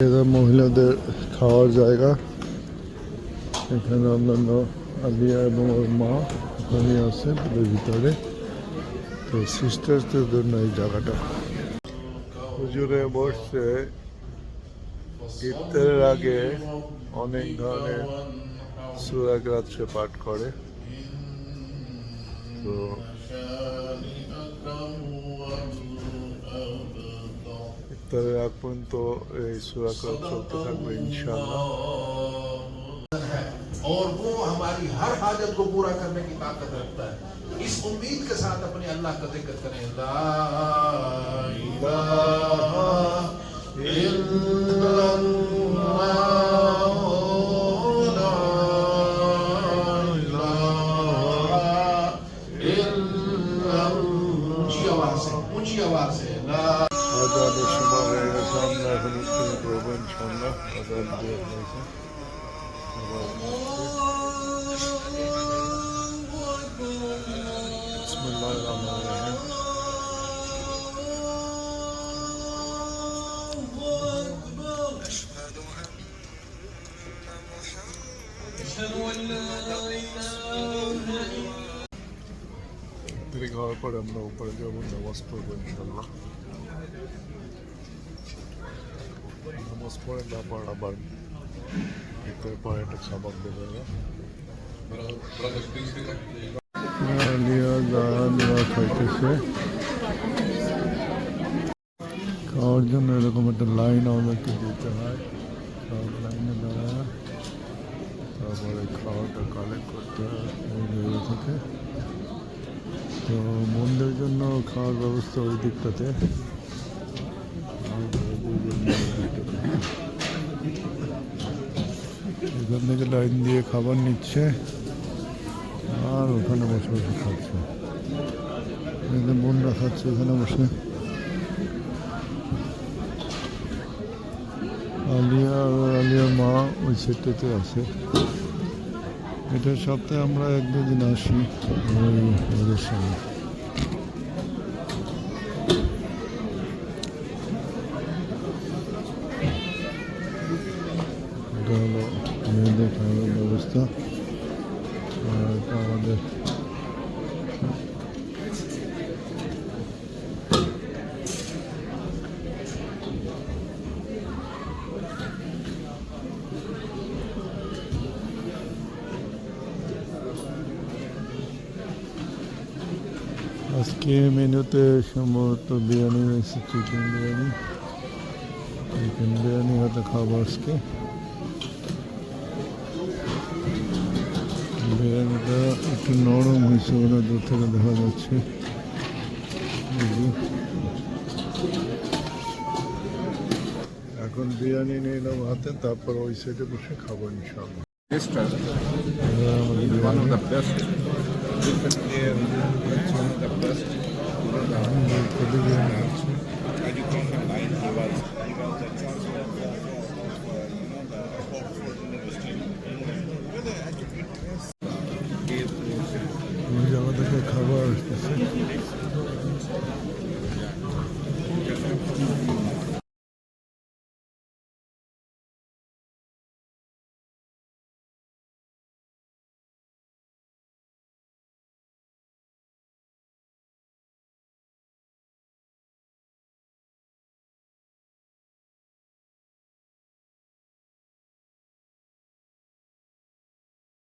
এটা মহিলাদের খাওয়ার জায়গা। এখানে অন্যান্য আলিয়া এবং ওর মা ওখানে আছে ওদের ভিতরে। তো সিস্টারদের জন্য এই জায়গাটা। হুজুরে বসছে, ইফতারের আগে অনেক ধরনের সূরা রাত্রে পাঠ করে। তো ইফতারের আগ পর্যন্ত এই সূরা চলতে থাকবে ইনশাআল্লাহ। और वो हमारी हर हाजत को पूरा करने की ताकत रखता है। इस उम्मीद के साथ अपने अल्लाह का जिक्र करें। ला इलाहा इल्लल्लाह, ला इलाहा इल्लल्लाह। ऊंची आवाज से ला। আজানের সময় হয়ে গেছে, আমরা এখন ইফতার করবো ইনশাআল্লাহ। আজান দিয়ে হয়েছে, বিসমিল্লাহির রহমানির রহিম। ইফতারি খাওয়ার পরে আমরা উপরে যাবো, নামাজ পড়বো ইনশাআল্লাহ। নামাজ পড়ে তারপর আবার ইফতার পরে একটা খাবার দেবে। খাইতেছে, খাওয়ার জন্য এরকম একটা লাইন আমাদেরকে দিতে হয়। সব লাইনে দাঁড়ায় তারপরে খাওয়াটা কালেক্ট করতে হয় এই থেকে। তো বোনদের জন্য খাওয়ার ব্যবস্থা ওই দিকটাতে। এখান থেকে লাইন দিয়ে খাবার নিচ্ছে আর ওখানে বসে বসে খাচ্ছে। বোনরা খাচ্ছে এখানে বসে। আলিয়ার মা ওই সেটটাতে আছে। এটা সপ্তাহে আমরা 1-2 দিন আসি ওদের সঙ্গে। এটা হলো মেয়েদের খাওয়ার ব্যবস্থা। আর এটা আমাদের আজকে মেনুতে সম্ভবত বিরিয়ানি রয়েছে, চিকেন বিরিয়ানি হয়তো খাবো আজকে। বিরিয়ানিটা একটু নরম হয়েছে বলে দূর থেকে দেখা যাচ্ছে। এখন বিরিয়ানি নিয়ে এলাম হাতে, তারপর ওই সাইডে বসে খাবো ইনশাআল্লাহ।